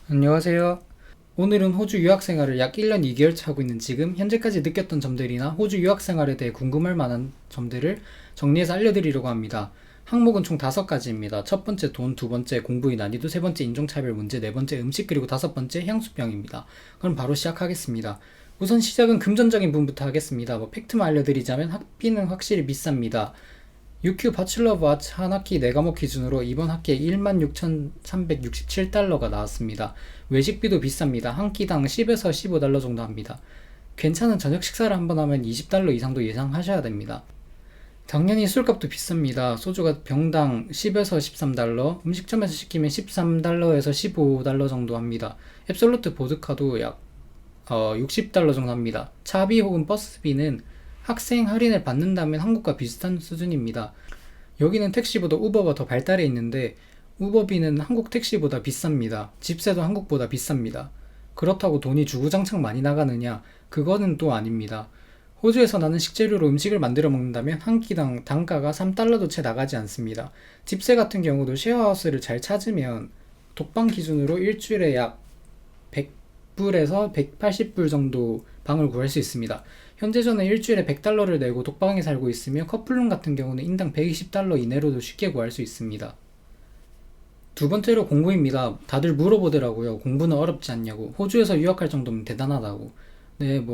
안녕하세요. 오늘은 호주 유학생활을 약 1년 2개월차 하고 있는 지금 현재까지 느꼈던 점들이나 호주 유학생활에 대해 궁금할 만한 점들을 정리해서 알려드리려고 합니다. 항목은 총 5가지입니다. 첫 번째 돈, 두 번째 공부의 난이도, 세 번째 인종차별 문제, 네 번째 음식, 그리고 다섯 번째 향수병입니다. 그럼 바로 시작하겠습니다. 우선 시작은 금전적인 부분부터 하겠습니다. 팩트만 알려드리자면 학비는 확실히 비쌉니다. UQ 바첼러 오브 아츠 한 학기 4과목 기준으로 이번 학기에 16,367달러가 나왔습니다. 외식비도 비쌉니다. 한 끼당 10에서 15달러 정도 합니다. 괜찮은 저녁 식사를 한번 하면 20달러 이상도 예상하셔야 됩니다. 당연히 술값도 비쌉니다. 소주가 병당 10에서 13달러, 음식점에서 시키면 13달러에서 15달러 정도 합니다. 앱솔루트 보드카도 약 60달러 정도 합니다. 차비 혹은 버스비는 학생 할인을 받는다면 한국과 비슷한 수준입니다. 여기는 택시보다 우버가 더 발달해 있는데 우버비는 한국 택시보다 비쌉니다. 집세도 한국보다 비쌉니다. 그렇다고 돈이 주구장창 많이 나가느냐? 그거는 또 아닙니다. 호주에서 나는 식재료로 음식을 만들어 먹는다면 한 끼당 단가가 3달러도 채 나가지 않습니다. 집세 같은 경우도 쉐어하우스를 잘 찾으면 독방 기준으로 일주일에 약 100불에서 180불 정도 방을 구할 수 있습니다. 현재 저는 일주일에 100달러를 내고 독방에 살고 있으며 커플룸 같은 경우는 인당 120달러 이내로도 쉽게 구할 수 있습니다. 두 번째로 공부입니다. 다들 물어보더라고요. 공부는 어렵지 않냐고. 호주에서 유학할 정도면 대단하다고. 네,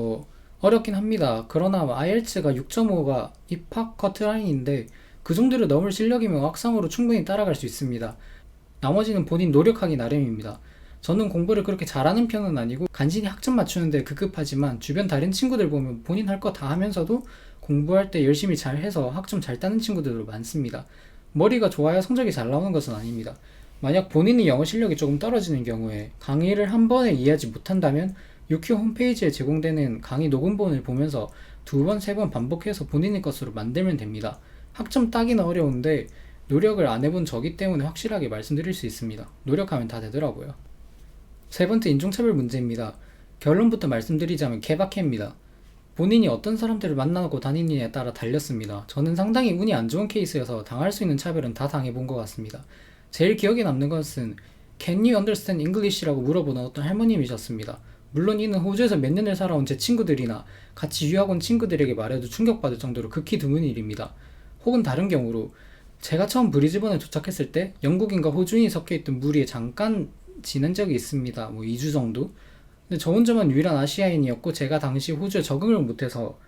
어렵긴 합니다. 그러나 IELTS가 6.5가 입학 커트라인인데 그 정도를 넘을 실력이면 학상으로 충분히 따라갈 수 있습니다. 나머지는 본인 노력하기 나름입니다. 저는 공부를 그렇게 잘하는 편은 아니고 간신히 학점 맞추는데 급급하지만 주변 다른 친구들 보면 본인 할 거 다 하면서도 공부할 때 열심히 잘 해서 학점 잘 따는 친구들도 많습니다. 머리가 좋아야 성적이 잘 나오는 것은 아닙니다. 만약 본인이 영어 실력이 조금 떨어지는 경우에 강의를 한 번에 이해하지 못한다면 유큐 홈페이지에 제공되는 강의 녹음본을 보면서 두 번, 세 번 반복해서 본인의 것으로 만들면 됩니다. 학점 따기는 어려운데 노력을 안 해본 저기 때문에 확실하게 말씀드릴 수 있습니다. 노력하면 다 되더라고요. 세 번째 인종차별 문제입니다. 결론부터 말씀드리자면 케바케입니다. 본인이 어떤 사람들을 만나고 다니느냐에 따라 달렸습니다. 저는 상당히 운이 안 좋은 케이스여서 당할 수 있는 차별은 다 당해본 것 같습니다. 제일 기억에 남는 것은 Can you understand English라고 물어보는 어떤 할머님이셨습니다. 물론 이는 호주에서 몇 년을 살아온 제 친구들이나 같이 유학 온 친구들에게 말해도 충격받을 정도로 극히 드문 일입니다. 혹은 다른 경우로 제가 처음 브리즈번에 도착했을 때 영국인과 호주인이 섞여있던 무리에 잠깐 지낸 적이 있습니다. 2주 정도? 근데 저 혼자만 유일한 아시아인이었고 제가 당시 호주에 적응을 못해서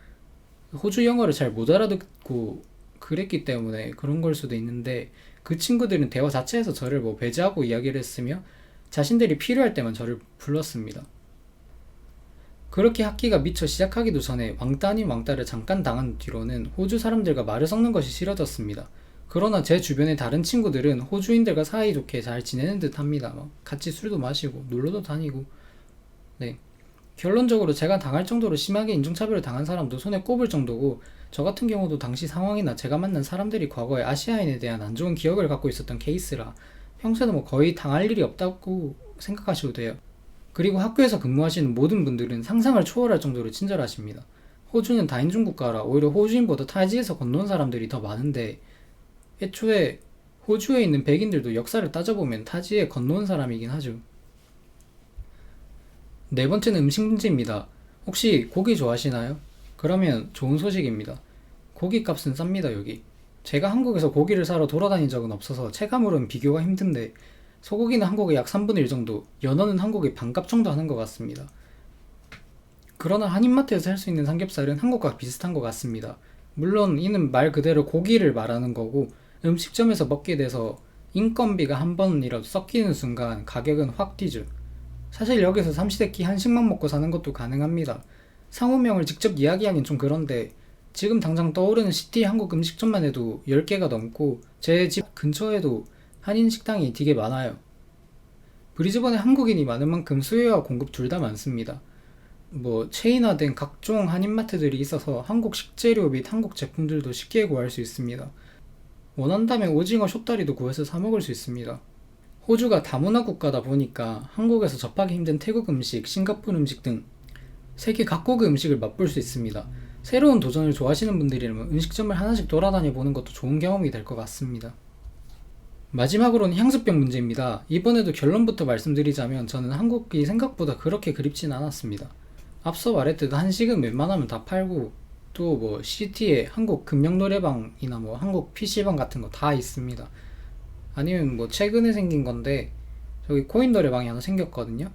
호주 영어를 잘 못 알아듣고 그랬기 때문에 그런 걸 수도 있는데 그 친구들은 대화 자체에서 저를 배제하고 이야기를 했으며 자신들이 필요할 때만 저를 불렀습니다. 그렇게 학기가 미처 시작하기도 전에 왕따 아닌 왕따를 잠깐 당한 뒤로는 호주 사람들과 말을 섞는 것이 싫어졌습니다. 그러나 제 주변의 다른 친구들은 호주인들과 사이좋게 잘 지내는 듯 합니다. 같이 술도 마시고 놀러도 다니고. 네. 결론적으로 제가 당할 정도로 심하게 인종차별을 당한 사람도 손에 꼽을 정도고 저 같은 경우도 당시 상황이나 제가 만난 사람들이 과거에 아시아인에 대한 안 좋은 기억을 갖고 있었던 케이스라 평소에도 거의 당할 일이 없다고 생각하셔도 돼요. 그리고 학교에서 근무하시는 모든 분들은 상상을 초월할 정도로 친절하십니다. 호주는 다인종 국가라 오히려 호주인보다 타지에서 건너온 사람들이 더 많은데 애초에 호주에 있는 백인들도 역사를 따져보면 타지에 건너온 사람이긴 하죠. 네 번째는 음식 문제입니다. 혹시 고기 좋아하시나요? 그러면 좋은 소식입니다. 고기 값은 쌉니다, 여기. 제가 한국에서 고기를 사러 돌아다닌 적은 없어서 체감으로는 비교가 힘든데 소고기는 한국의 약 3분의 1 정도, 연어는 한국의 반값 정도 하는 것 같습니다. 그러나 한인마트에서 살 수 있는 삼겹살은 한국과 비슷한 것 같습니다. 물론 이는 말 그대로 고기를 말하는 거고 음식점에서 먹게 돼서 인건비가 한 번이라도 섞이는 순간 가격은 확 뛰죠. 사실 여기서 삼시세끼 한식만 먹고 사는 것도 가능합니다. 상호명을 직접 이야기하긴 좀 그런데 지금 당장 떠오르는 시티 한국 음식점만 해도 10개가 넘고 제 집 근처에도 한인 식당이 되게 많아요. 브리즈번에 한국인이 많은 만큼 수요와 공급 둘 다 많습니다. 체인화된 각종 한인마트들이 있어서 한국 식재료 및 한국 제품들도 쉽게 구할 수 있습니다. 원한다면 오징어 숏다리도 구해서 사 먹을 수 있습니다. 호주가 다문화 국가다 보니까 한국에서 접하기 힘든 태국 음식, 싱가포르 음식 등 세계 각국의 음식을 맛볼 수 있습니다. 새로운 도전을 좋아하시는 분들이라면 음식점을 하나씩 돌아다녀 보는 것도 좋은 경험이 될 것 같습니다. 마지막으로는 향수병 문제입니다. 이번에도 결론부터 말씀드리자면 저는 한국이 생각보다 그렇게 그립진 않았습니다. 앞서 말했듯 한식은 웬만하면 다 팔고 또 뭐 시티에 한국 금영 노래방이나 뭐 한국 PC방 같은 거 다 있습니다. 아니면 뭐 최근에 생긴 건데 저기 코인 노래방이 하나 생겼거든요.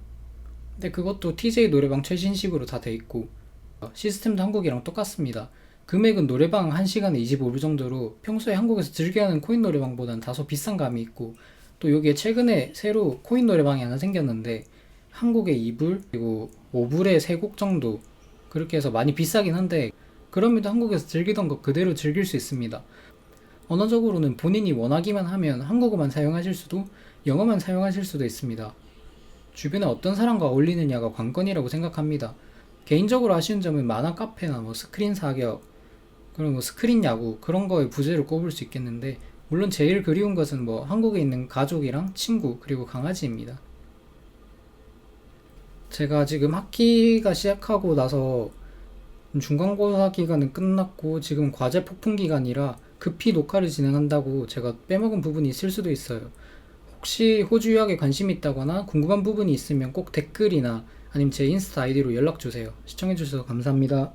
근데 그것도 TJ 노래방 최신식으로 다 돼 있고 시스템도 한국이랑 똑같습니다. 금액은 노래방 1시간에 25불 정도로 평소에 한국에서 즐겨하는 코인 노래방보다는 다소 비싼 감이 있고, 또 여기에 최근에 새로 코인 노래방이 하나 생겼는데 한국에 2불 그리고 5불에 3곡 정도, 그렇게 해서 많이 비싸긴 한데 그럼에도 한국에서 즐기던 것 그대로 즐길 수 있습니다. 언어적으로는 본인이 원하기만 하면 한국어만 사용하실 수도 영어만 사용하실 수도 있습니다. 주변에 어떤 사람과 어울리느냐가 관건이라고 생각합니다. 개인적으로 아쉬운 점은 만화 카페나 뭐 스크린 사격, 그리고 뭐 스크린 야구 그런 거에 부재로 꼽을 수 있겠는데, 물론 제일 그리운 것은 뭐 한국에 있는 가족이랑 친구 그리고 강아지입니다. 제가 지금 학기가 시작하고 나서 중간고사 기간은 끝났고 지금 과제 폭풍 기간이라 급히 녹화를 진행한다고 제가 빼먹은 부분이 있을 수도 있어요. 혹시 호주 유학에 관심 있다거나 궁금한 부분이 있으면 꼭 댓글이나 아니면 제 인스타 아이디로 연락 주세요. 시청해주셔서 감사합니다.